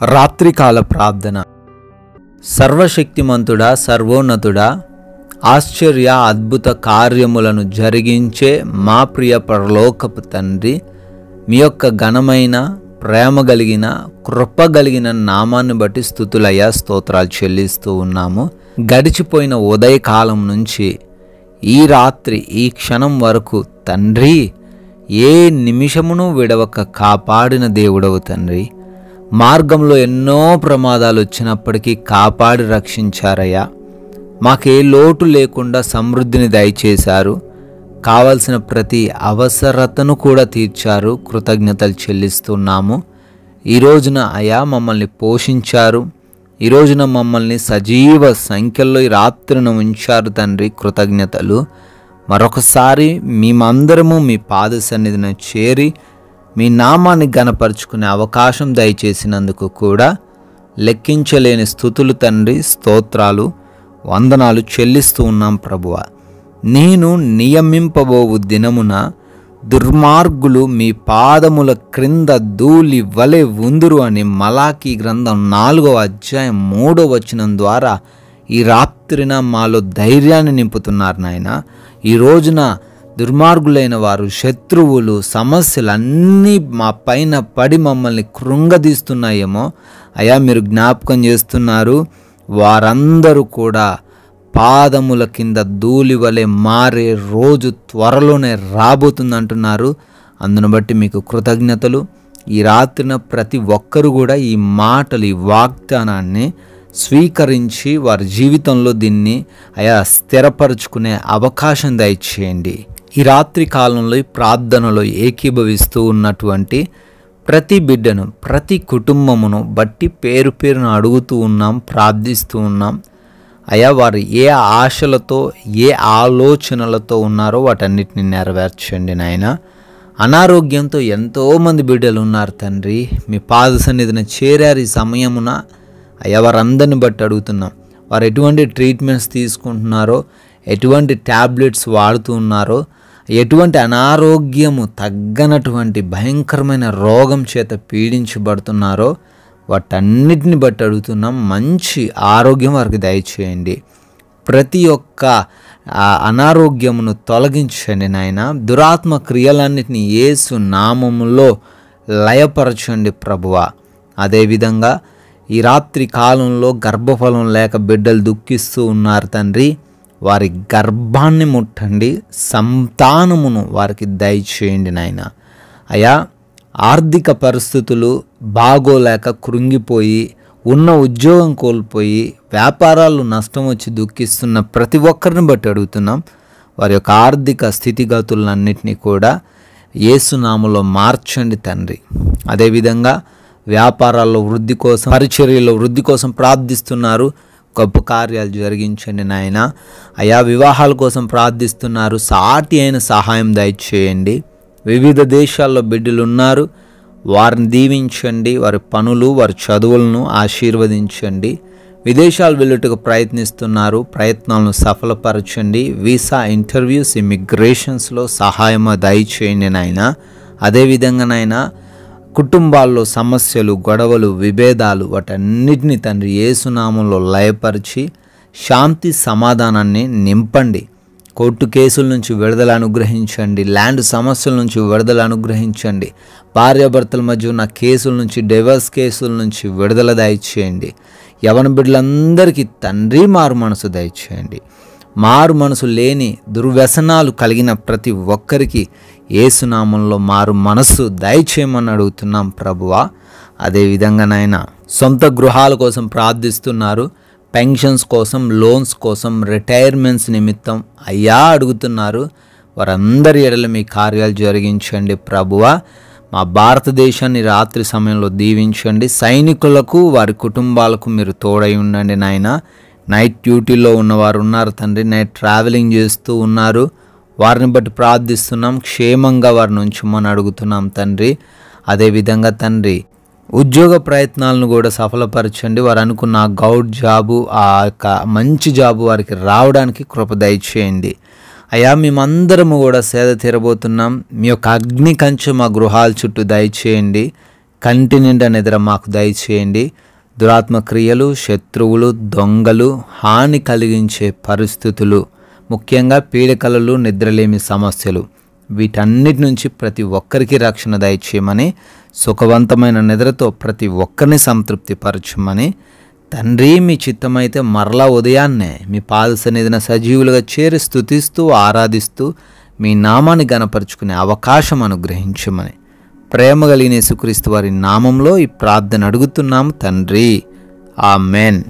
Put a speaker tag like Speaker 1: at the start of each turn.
Speaker 1: రాత్రికాల ప్రార్థన. సర్వశక్తిమంతుడా, సర్వోన్నతుడా, ఆశ్చర్య అద్భుత కార్యములను జరిగించే మా ప్రియ పరలోకపు తండ్రి, మీ యొక్క ఘనమైన ప్రేమ కలిగిన కృప కలిగిన నామాన్ని బట్టి స్తుతులయ్యా, స్తోత్రాలు చెల్లిస్తూ ఉన్నాము. గడిచిపోయిన ఉదయకాలం నుంచి ఈ రాత్రి ఈ క్షణం వరకు తండ్రి, ఏ నిమిషమును విడవక కాపాడిన దేవుడవు తండ్రి. మార్గంలో ఎన్నో ప్రమాదాలు వచ్చినప్పటికీ కాపాడి రక్షించారయ్యా. మాకే లోటు లేకుండా సమృద్ధిని దయచేశారు. కావలసిన ప్రతి అవసరతను కూడా తీర్చారు. కృతజ్ఞతలు చెల్లిస్తున్నాము. ఈ రోజున అయ్యా మమ్మల్ని పోషించారు. ఈ రోజున మమ్మల్ని సజీవ సంఖ్యలో ఈ రాత్రిన ఉంచారు తండ్రి. కృతజ్ఞతలు. మరొకసారి మేమందరము మీ పాద సన్నిధిన చేరి మీ నామాన్ని ఘనపరుచుకునే అవకాశం దయచేసినందుకు కూడా లెక్కించలేని స్తుతులు తండ్రి, స్తోత్రాలు, వందనాలు చెల్లిస్తూ ఉన్నాం ప్రభువా. నేను నియమింపబోవు దినమున దుర్మార్గులు మీ పాదముల క్రింద ధూళి వలె ఉందురు అని మలాకీ గ్రంథం 4వ అధ్యాయం 3వ వచనం ద్వారా ఈ రాత్రిన మాలో ధైర్యాన్ని నింపుతున్నారు నాయన. ఈ రోజున దుర్మార్గులైన వారు, శత్రువులు, సమస్యలన్నీ మా పైన పడి మమ్మల్ని కృంగదీస్తున్నాయేమో అయ్యా మీరు జ్ఞాపకం చేస్తున్నారు. వారందరూ కూడా పాదముల కింద ధూళి వలె మారే రోజు త్వరలోనే రాబోతుందంటున్నారు. అందును బట్టి మీకు కృతజ్ఞతలు. ఈ రాత్రిన ప్రతి ఒక్కరూ కూడా ఈ మాటలు, ఈ వాగ్దానాన్ని స్వీకరించి వారి జీవితంలో దీన్ని అయా స్థిరపరుచుకునే అవకాశం దయచేయండి. ఈ రాత్రి కాలంలో ఈ ప్రార్థనలో ఏకీభవిస్తూ ఉన్నటువంటి ప్రతి బిడ్డను, ప్రతి కుటుంబమును బట్టి పేరు పేరును అడుగుతూ ఉన్నాం, ప్రార్థిస్తూ ఉన్నాం. అయా వారు ఏ ఆశలతో, ఏ ఆలోచనలతో ఉన్నారో వాటన్నిటిని నెరవేర్చండి నాయన. అనారోగ్యంతో ఎంతోమంది బిడ్డలు ఉన్నారు తండ్రి. మీ పాద సన్నిధిన చేరారు ఈ సమయమున. అయ్యా వారందరిని బట్టి అడుగుతున్నాం. వారు ఎటువంటి ట్రీట్మెంట్స్ తీసుకుంటున్నారో, ఎటువంటి ట్యాబ్లెట్స్ వాడుతూ ఉన్నారో, ఎటువంటి అనారోగ్యము తగ్గనటువంటి భయంకరమైన రోగం చేత పీడించబడుతున్నారో వాటన్నిటిని బట్టి అడుగుతున్నాం. మంచి ఆరోగ్యం వారికి దయచేయండి. ప్రతి ఒక్క అనారోగ్యమును తొలగించండి నాయన. దురాత్మ క్రియలన్నిటినీ యేసు నామములో లయపరచండి ప్రభువా. అదేవిధంగా ఈ రాత్రి కాలంలో గర్భఫలం లేక బిడ్డలు దుఃఖిస్తూ ఉన్నారు తండ్రి. వారి గర్భాన్ని ముట్టండి, సంతానమును వారికి దయచేయండి నాయన. అయా ఆర్థిక పరిస్థితులు బాగోలేక కృంగిపోయి, ఉన్న ఉద్యోగం కోల్పోయి, వ్యాపారాలు నష్టం వచ్చి దుఃఖిస్తున్న ప్రతి ఒక్కరిని బట్టి అడుగుతున్నాం. వారి యొక్క ఆర్థిక స్థితిగతులన్నింటినీ కూడా యేసునామములో మార్చండి తండ్రి. అదేవిధంగా వ్యాపారాల్లో వృద్ధి కోసం, పరిచర్యలో వృద్ధి కోసం ప్రార్థిస్తున్నారు. గొప్ప కార్యాలు జరిగించండి నాయన. అయా వివాహాల కోసం ప్రార్థిస్తున్నారు. సాటి అయిన సహాయం దయచేయండి. వివిధ దేశాల్లో బిడ్డలు ఉన్నారు. వారిని దీవించండి. వారి పనులు, వారి చదువులను ఆశీర్వదించండి. విదేశాలు వెళ్ళుటకు ప్రయత్నిస్తున్నారు. ప్రయత్నాలను సఫలపరచండి. వీసా, ఇంటర్వ్యూస్, ఇమిగ్రేషన్స్లో సహాయం దయచేయండి నాయన. అదేవిధంగా నాయన కుటుంబాల్లో సమస్యలు, గొడవలు, విభేదాలు వాటన్నిటిని తండ్రి యేసునామంలో లయపరిచి శాంతి సమాధానాన్ని నింపండి. కోర్టు కేసుల నుంచి విడుదల అనుగ్రహించండి. ల్యాండ్ సమస్యల నుంచి విడుదల అనుగ్రహించండి. భార్యాభర్తల మధ్య ఉన్న కేసుల నుంచి, డైవర్స్ కేసుల నుంచి విడుదల దయచేయండి. యవన బిడ్డలందరికీ తండ్రి మారు మనసు దయచేయండి. మారు మనసు లేని దుర్వ్యసనాలు కలిగిన ప్రతి ఒక్కరికి యేసునామంలో మారు మనస్సు దయచేయమని అడుగుతున్నాం ప్రభువా. అదేవిధంగా నాయన సొంత గృహాల కోసం ప్రార్థిస్తున్నారు. పెన్షన్స్ కోసం, లోన్స్ కోసం, రిటైర్మెంట్స్ నిమిత్తం అయ్యా అడుగుతున్నారు. వారందరి ఎడల మీ కార్యాలు జరిగించండి ప్రభువా. మా భారతదేశాన్ని రాత్రి సమయంలో దీవించండి. సైనికులకు, వారి కుటుంబాలకు మీరు తోడై ఉండండి నాయన. నైట్ డ్యూటీలో ఉన్నవారు ఉన్నారు తండ్రి. నైట్ ట్రావెలింగ్ చేస్తూ ఉన్నారు. వారిని బట్టి ప్రార్థిస్తున్నాం. క్షేమంగా వారిని ఉంచమని అడుగుతున్నాం తండ్రి. అదేవిధంగా తండ్రి ఉద్యోగ ప్రయత్నాలను కూడా సఫలపరచండి. వారు అనుకున్న గౌడ్ జాబు, ఆ యొక్క మంచి జాబు వారికి రావడానికి కృప దయచేయండి. అయ్యా మేమందరము కూడా సేద తీరబోతున్నాం. మీ యొక్క అగ్ని కంచె మా గృహాల చుట్టూ దయచేయండి. కంటి నిండా నిద్ర మాకు దయచేయండి. దురాత్మ క్రియలు, శత్రువులు, దొంగలు, హాని కలిగించే పరిస్థితులు, ముఖ్యంగా పీడకలలు, నిద్రలేమి సమస్యలు, వీటన్నిటి నుంచి ప్రతి ఒక్కరికి రక్షణ దయచేయమని, సుఖవంతమైన నిద్రతో ప్రతి ఒక్కరిని సంతృప్తి పరచమని, తండ్రి మీ చిత్తమైతే మరలా ఉదయాన్నే మీ పాద సన్నిధిన సజీవులుగా చేరి స్తుతిస్తూ ఆరాధిస్తూ మీ నామాన్ని గణపరుచుకునే అవకాశం అనుగ్రహించమని ప్రేమ కలిగిన యేసుక్రీస్తు వారి నామంలో ఈ ప్రార్థన అడుగుతున్నాము తండ్రి. ఆమెన్.